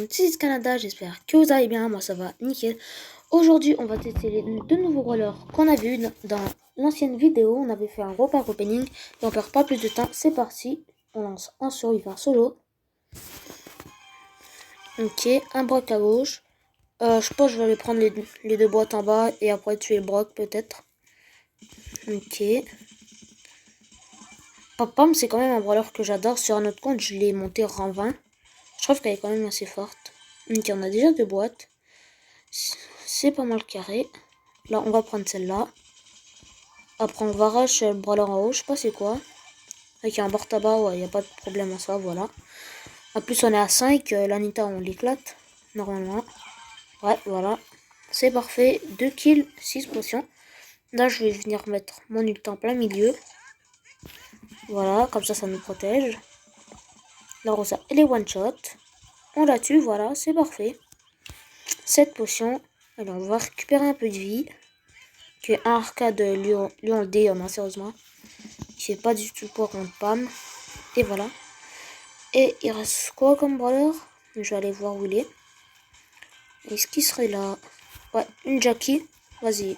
C'est Canada, j'espère que vous allez bien, moi ça va nickel. Aujourd'hui on va tester les deux nouveaux rollers qu'on a vu dans l'ancienne vidéo. On avait fait un gros pack opening et on perd pas plus de temps, c'est parti. On lance un survivor solo. Ok, un broc à gauche. Je pense que je vais aller prendre les deux boîtes en bas et après tuer le broc peut-être. Ok. Pop-Pom c'est quand même un brawler que j'adore. Sur un autre compte je l'ai monté rang 20. Je trouve qu'elle est quand même assez forte. Ok, on a déjà deux boîtes. C'est pas mal carré. Là, on va prendre celle-là. Après, on va rush le brawler en haut. Je sais pas c'est quoi. Avec un bord tabac, ouais, y a pas de problème en ça, voilà. En plus, on est à 5. L'Anita, on l'éclate. Normalement. Ouais, voilà. C'est parfait. 2 kills, 6 potions. Là, je vais venir mettre mon ult en plein milieu. Voilà, comme ça nous protège. La Rosa, elle est one shot. On la tue, voilà, c'est parfait. 7 potions. Alors, on va récupérer un peu de vie. Que un arcade lui on le D, sérieusement. Il fait pas du tout pour contre Pam. Et voilà. Et il reste quoi comme brawler? Je vais aller voir où il est. Est-ce qu'il serait là? Ouais, une Jackie. Vas-y,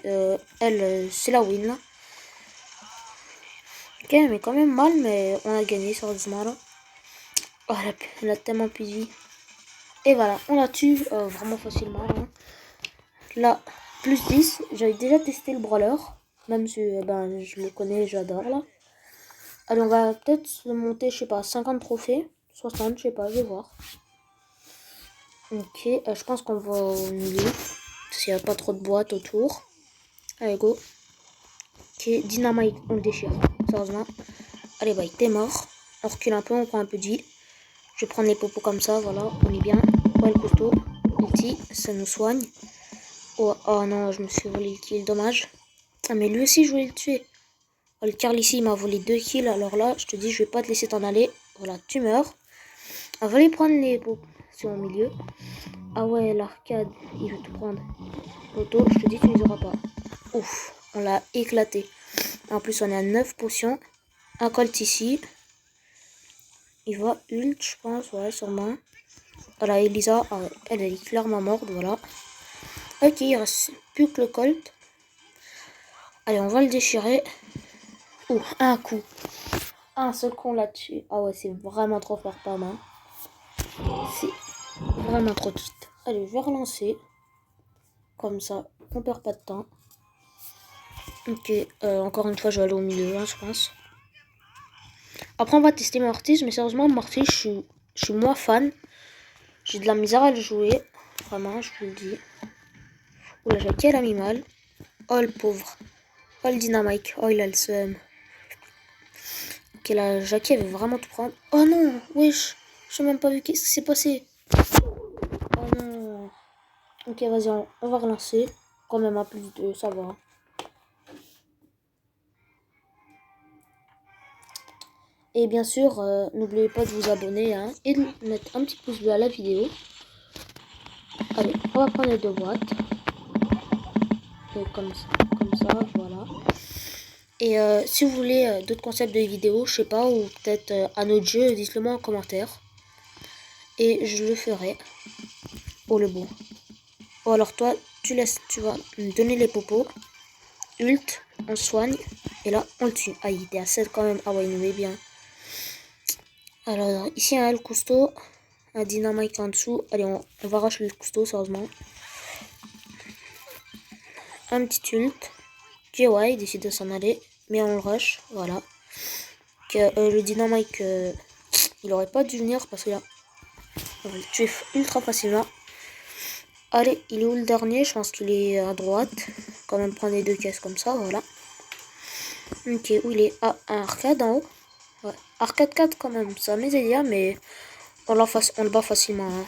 elle, c'est la win là. Ok, mais quand même mal, mais on a gagné sérieusement là. Oh, elle a tellement plus de vie. Et voilà, on la tue vraiment facilement. Hein. Là, plus 10. J'avais déjà testé le brawler. Même si je le connais, j'adore là. Allez, on va peut-être se monter, je sais pas, 50 trophées. 60, je sais pas, je vais voir. Ok, je pense qu'on va au milieu. S'il n'y a pas trop de boîtes autour. Allez, go. Ok, Dynamite, on le déchire. Sérieusement. Allez, bye, t'es mort. On recule un peu, on prend un peu de vie. Je vais prendre les popos comme ça, voilà, on est bien. Ouais, le couteau. Ulti, ça nous soigne. Oh, oh non, je me suis volé le kill, dommage. Ah, mais lui aussi, je voulais le tuer. Oh, le Carl ici, il m'a volé 2 kills. Alors là, je te dis, je vais pas te laisser t'en aller. Voilà, tu meurs. On va aller prendre les popos au milieu. Ah ouais, l'arcade, il veut tout prendre. Poteau, je te dis, tu les auras pas. Ouf, on l'a éclaté. En plus, on a 9 potions. Un colt ici. Il va ult, je pense, ouais, sûrement. Voilà, Elisa, elle est clairement morte, voilà. Ok, il reste plus que le colt. Allez, on va le déchirer. Ouh, un coup. Un seul qu'on l'a tué. Ah ouais, c'est vraiment trop fort, pas mal. C'est vraiment trop vite. Allez, je vais relancer. Comme ça, on perd pas de temps. Ok, encore une fois, je vais aller au milieu, hein, je pense. Après, on va tester Mortis, mais sérieusement, Mortis, je suis moins fan. J'ai de la misère à le jouer. Vraiment, je vous le dis. Oula, Jackie, elle a mis mal. Oh, le pauvre. Oh, le Dynamite. Oh, il a le seum. Ok, la Jackie, elle veut vraiment tout prendre. Oh non, wesh. J'ai même pas vu qu'est-ce qui s'est passé. Oh non. Ok, vas-y, on va relancer. Quand même, à plus de, ça va. Et bien sûr, n'oubliez pas de vous abonner hein, et de mettre un petit pouce bleu à la vidéo. Allez, on va prendre les deux boîtes. Et comme ça, voilà. Et si vous voulez d'autres concepts de vidéos, je sais pas, ou peut-être un autre jeu, dites-le moi en commentaire. Et je le ferai. Oh le bon. Oh alors toi, tu vas me donner les popos. Ult, on soigne. Et là, on le tue. Ah, il était à 7 quand même. Ah ouais, il nous met bien. Alors, ici, un le cousteau. Un dynamite en dessous. Allez, on va arracher le cousteau, sérieusement. Un petit ult. Ok, ouais, il décide de s'en aller. Mais on le rush, voilà. Le dynamite, il aurait pas dû venir parce que là, on va le tuer ultra facilement. Allez, il est où le dernier? Je pense qu'il est à droite. Quand même prendre les deux caisses comme ça, voilà. Ok, où il est? Ah, un arcade en haut. Ouais. Arcade 4 quand même, ça mes délires, mais on le bat facilement. Hein.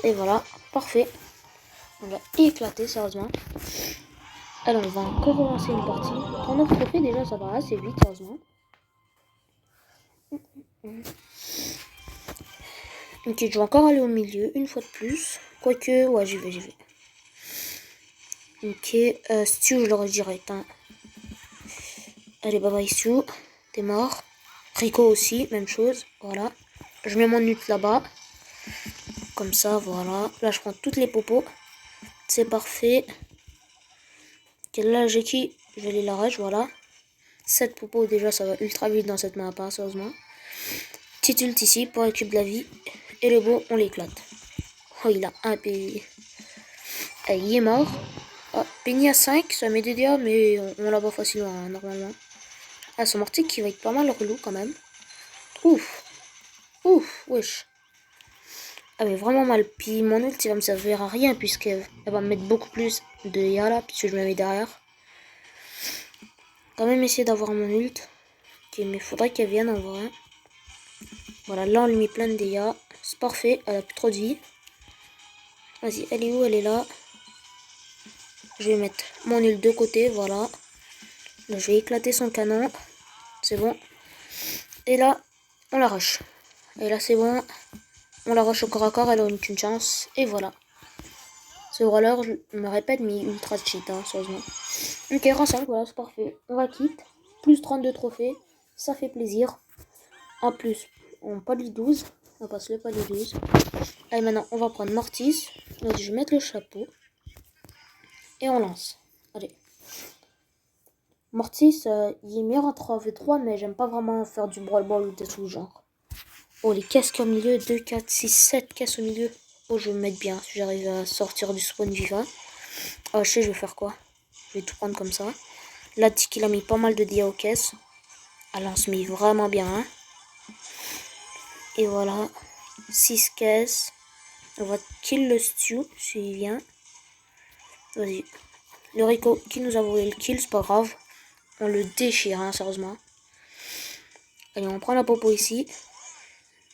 Et voilà, parfait. On va éclater, sérieusement. Alors, on va encore relancer une partie. 39 trophées, déjà, ça va assez vite, sérieusement. Ok, je vais encore aller au milieu, une fois de plus. Quoique, ouais, j'y vais. Ok, Stu, je le rush direct. Hein. Allez, bye bye, Stu. T'es mort. Rico aussi, même chose. Voilà. Je mets mon ult là-bas. Comme ça, voilà. Là, je prends toutes les popos. C'est parfait. Ok, là, j'ai qui? Je vais les l'arrache, voilà. 7 popos, déjà, ça va ultra vite dans cette map, hein, sérieusement. Petit ult ici pour récupérer de la vie. Et le beau, on l'éclate. Oh, il a un P. Et il est mort. Oh, Penny à 5, ça met des dégâts, mais on l'a pas facilement, hein, normalement. Ah, son mortier qui va être pas mal relou quand même. Ouf. Ouf, wesh. Ah, mais vraiment mal. Puis mon ult, il va me servir à rien, puisqu'elle va me mettre beaucoup plus de dégâts là, puisque je me mets derrière. Quand même essayer d'avoir mon ult. Ok, mais faudrait qu'elle vienne en vrai. Voilà, là on lui met plein de dégâts. C'est parfait, elle a plus trop de vie. Vas-y, elle est où? Elle est là. Je vais mettre mon ult de côté, voilà. Là, je vais éclater son canon. C'est bon. Et là, on l'arrache. Et là, c'est bon. On l'arrache au corps à corps, elle a une chance. Et voilà. Ce brawler, je me répète, mais ultra cheat, hein, sérieusement. Ok, rang 5, voilà, c'est parfait. On va quitte. Plus 32 trophées. Ça fait plaisir. En plus, on palier 12. On passe le palier 12. Allez, maintenant, on va prendre Mortis. Donc, je vais mettre le chapeau. Et on lance. Allez. Mortis, il est meilleur en 3v3, mais j'aime pas vraiment faire du brawl ball ou des trucs genre. Oh, les caisses au milieu. 2, 4, 6, 7 caisses au milieu. Oh, je vais me mettre bien si j'arrive à sortir du spawn vivant. Oh, je sais, je vais faire quoi? Je vais tout prendre comme ça. Là, Tiki, il a mis pas mal de dégâts aux caisses. Elle lance mis vraiment bien. Hein. Et voilà. 6 caisses. On va kill le Stew s'il vient. Vas-y. Le Rico qui nous a volé le kill, c'est pas grave. On le déchire, hein, sérieusement. Allez, on prend la popo ici.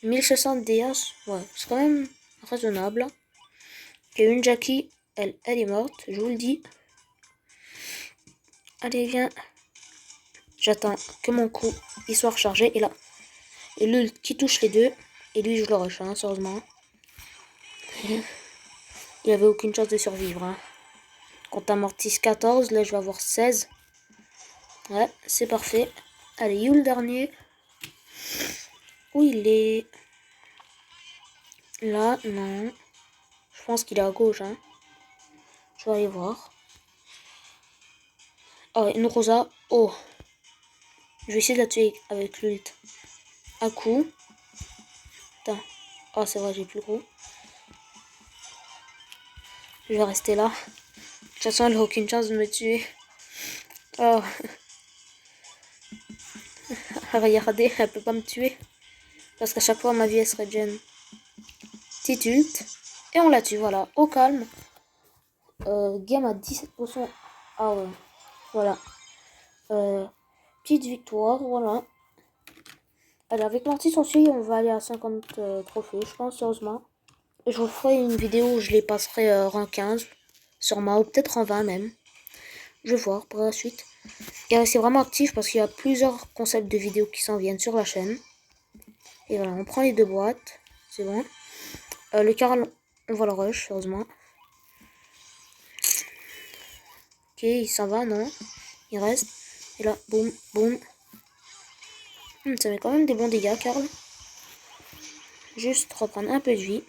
1600 DS. Ouais, c'est quand même raisonnable. Il y a une Jackie. Elle est morte, je vous le dis. Allez, viens. J'attends que mon coup il soit rechargé. Et là, et l'ult qui touche les deux. Et lui, je le rush, hein, sérieusement. Il avait aucune chance de survivre. Hein. Quand amortisse 14, là, je vais avoir 16. Ouais, c'est parfait. Allez, où le dernier? Où il est? Là, non. Je pense qu'il est à gauche, hein. Je vais aller voir. Oh, une Rosa. Oh. Je vais essayer de la tuer avec l'ult. Un coup. Putain. Oh, c'est vrai, j'ai plus gros. Je vais rester là. De toute façon, elle n'a aucune chance de me tuer. Oh. Regardez, elle peut pas me tuer. Parce qu'à chaque fois, ma vie, elle se régène. Petit ult. Et on la tue, voilà. Au calme. Game à 17%. Ah ouais. Voilà. Petite victoire, voilà. Allez, avec Mortis aussi, on va aller à 50 trophées, je pense, sérieusement. Et je vous ferai une vidéo où je les passerai rang 15, sûrement, ou peut-être en 20 même. Je vais voir pour la suite. Et c'est vraiment actif parce qu'il y a plusieurs concepts de vidéos qui s'en viennent sur la chaîne. Et voilà, on prend les 2 boîtes, c'est bon. Le Carl, on va le rush, heureusement. Ok, il s'en va, non? Il reste. Et là, boum, boum. Ça met quand même des bons dégâts, Carl. Juste reprendre un peu de vie.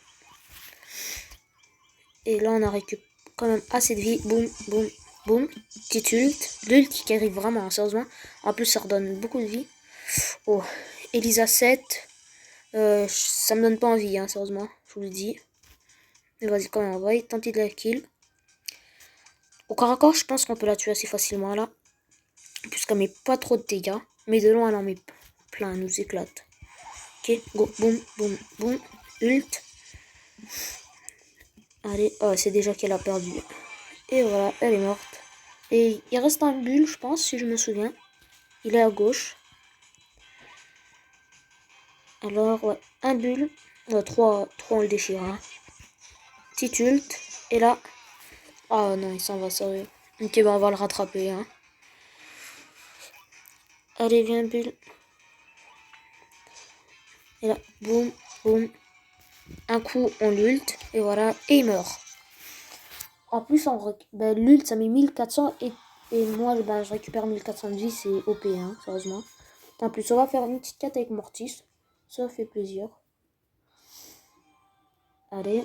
Et là, on a récupéré quand même assez de vie. Boum, boum, boum. Petit ult. L'ult qui arrive vraiment, sérieusement. En plus, ça redonne beaucoup de vie. Oh, Elisa 7. Ça me donne pas envie, hein, sérieusement. Je vous le dis. Mais vas-y, quand même, on va tenter de la kill. Au corps à corps, je pense qu'on peut la tuer assez facilement, là. Puisqu'elle met pas trop de dégâts. Mais de loin, elle en met plein. Elle nous éclate. Ok, go, boum, boum, boum. Ult. Allez, oh, c'est déjà qu'elle a perdu. Et voilà, elle est morte. Et il reste un bulle, je pense, si je me souviens. Il est à gauche. Alors, ouais, un bulle. Ouais, 3 on le déchire. Hein. Petit ult. Et là. Ah non, il s'en va, sérieux. Ok, ben on va le rattraper. Hein. Allez, viens, bulle. Et là, boum, boum. Un coup, on l'ult. Et voilà, et il meurt. En plus, ben, l'ult, ça met 1400. Et moi, ben, je récupère 1400 de vie, c'est OP, hein, sérieusement. En plus, on va faire une petite quête avec Mortis. Ça fait plaisir. Allez.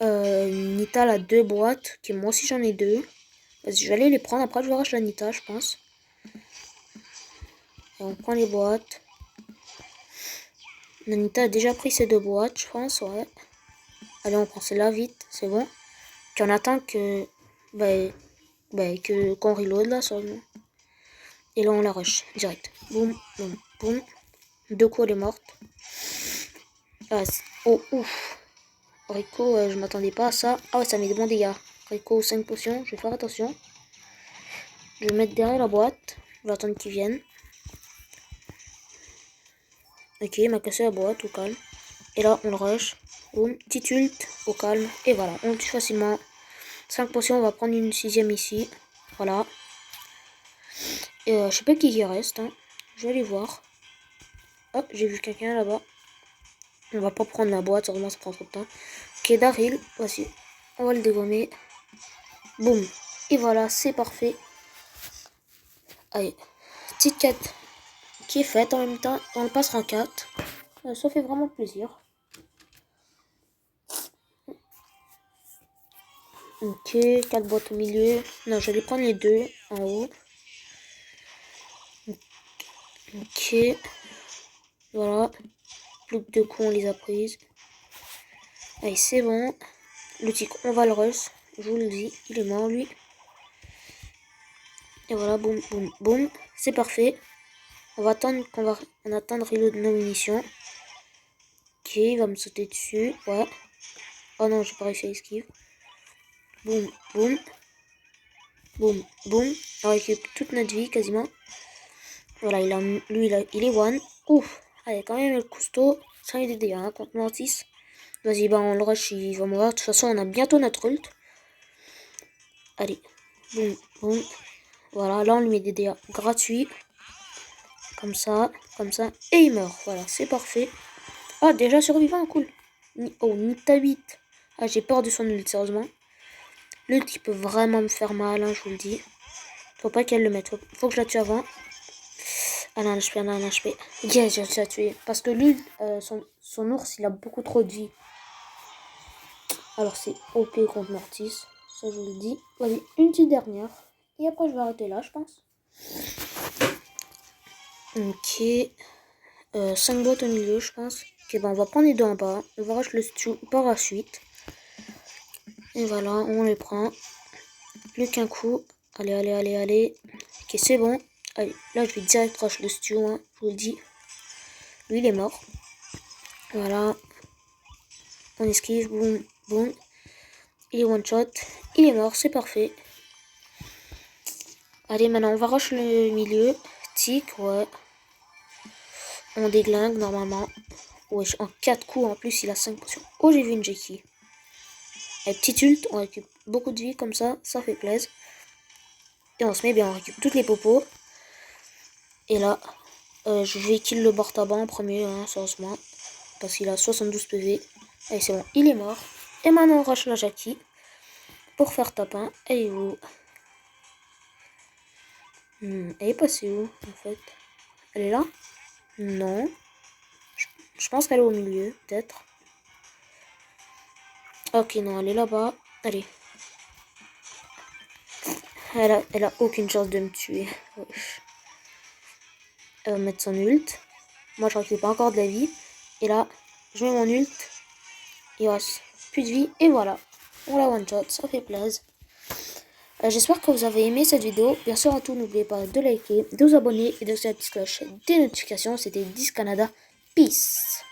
Nita, elle a 2 boîtes. Ok, moi aussi j'en ai 2. Vas-y, je vais aller les prendre. Après, je vais racheter la Nita, je pense. Et on prend les boîtes. La Nita a déjà pris ses 2 boîtes, je pense, ouais. Allez, on prend celle-là vite, c'est bon. Puis on attend que... qu'on reload là, seulement. Et là, on la rush, direct. Boum, boum, boum. 2 coups, elle est morte. Ah, oh, ouf. Rico, je m'attendais pas à ça. Ah ouais, ça met de bons dégâts. Rico, 5 potions, je vais faire attention. Je vais mettre derrière la boîte. Je vais attendre qu'ils viennent. Ok, il m'a cassé la boîte, au calme. Et là, on le rush. Boum, petite ult, au calme. Et voilà, on le tue facilement. 5 potions, on va prendre une 6ème ici. Voilà. Et je sais pas qui reste. Hein. Je vais aller voir. Hop, j'ai vu quelqu'un là-bas. On va pas prendre la boîte, heureusement ça prend trop de temps. Ok, Daryl, voici. On va le dégommer. Boum. Et voilà, c'est parfait. Allez, petite quête qui est faite en même temps. On le passera en 4. Ça fait vraiment plaisir. Ok, 4 boîtes au milieu. Non, j'allais prendre les 2 en haut. Ok. Voilà. Plus que 2 coups, on les a prises. Allez, c'est bon. Le tic, on va le rush. Je vous le dis, il est mort lui. Et voilà, boum, boum, boum. C'est parfait. On va attendre on attendre reload nos munitions. Ok, il va me sauter dessus. Ouais. Oh non, j'ai pas réussi à esquive. Boum, boum. Boum, boum. On récupère toute notre vie quasiment. Voilà, il est one. Ouf. Allez, quand même le costaud. Ça il est dégâts hein, contre Mortis. Vas-y, bah on le rush, il va mourir. De toute façon, on a bientôt notre ult. Allez. Boum, boum. Voilà, là on lui met des dégâts gratuits. Comme ça, comme ça. Et il meurt. Voilà, c'est parfait. Ah, déjà survivant, cool. Oh, Nita 8. Ah, j'ai peur de son ult, sérieusement. L'ult, il peut vraiment me faire mal, hein, je vous le dis. Faut pas qu'elle le mette. Faut que je la tue avant. Ah non, HP, non, HP. Yes, j'ai réussi à tuer. Parce que lui, son ours, il a beaucoup trop de vie. Alors c'est OP contre Mortis. Ça, je vous le dis. Vas-y, une petite dernière. Et après, je vais arrêter là, je pense. Ok. 5 boîtes au milieu, je pense. Ok, ben on va prendre les deux en bas. On va racheter le stew par la suite. Et voilà, on les prend. Plus qu'un coup. Allez, allez, allez, allez. Ok, c'est bon. Allez, là, je vais direct racheter le stew, hein, je vous le dis. Lui, il est mort. Voilà. On esquive, boum, boum. Il est one shot. Il est mort, c'est parfait. Allez, maintenant, on va rush le milieu. Tic, ouais. On déglingue, normalement. Wesh, en 4 coups, en plus, il a 5 potions. Oh, j'ai vu une Jackie. Et petite ult, on récupère beaucoup de vie, comme ça fait plaisir. Et on se met bien, on récupère toutes les popos. Et là, je vais kill le Bartaba en premier, hein, sérieusement. Parce qu'il a 72 PV. Allez, c'est bon, il est mort. Et maintenant, on rush la Jackie. Pour faire tapin. Elle est où? Elle est passée où, en fait? Elle est là? Non. Je pense qu'elle est au milieu, peut-être. Ok, non, elle est là-bas. Allez. Elle a aucune chance de me tuer. Wesh. Elle va mettre son ult. Moi, je récupère encore de la vie. Et là, je mets mon ult. Il reste plus de vie. Et voilà. On la one shot. Ça fait plaisir. J'espère que vous avez aimé cette vidéo. Bien sûr, en tout, n'oubliez pas de liker, de vous abonner et de activer la petite cloche des notifications. C'était 10 Canada. Peace.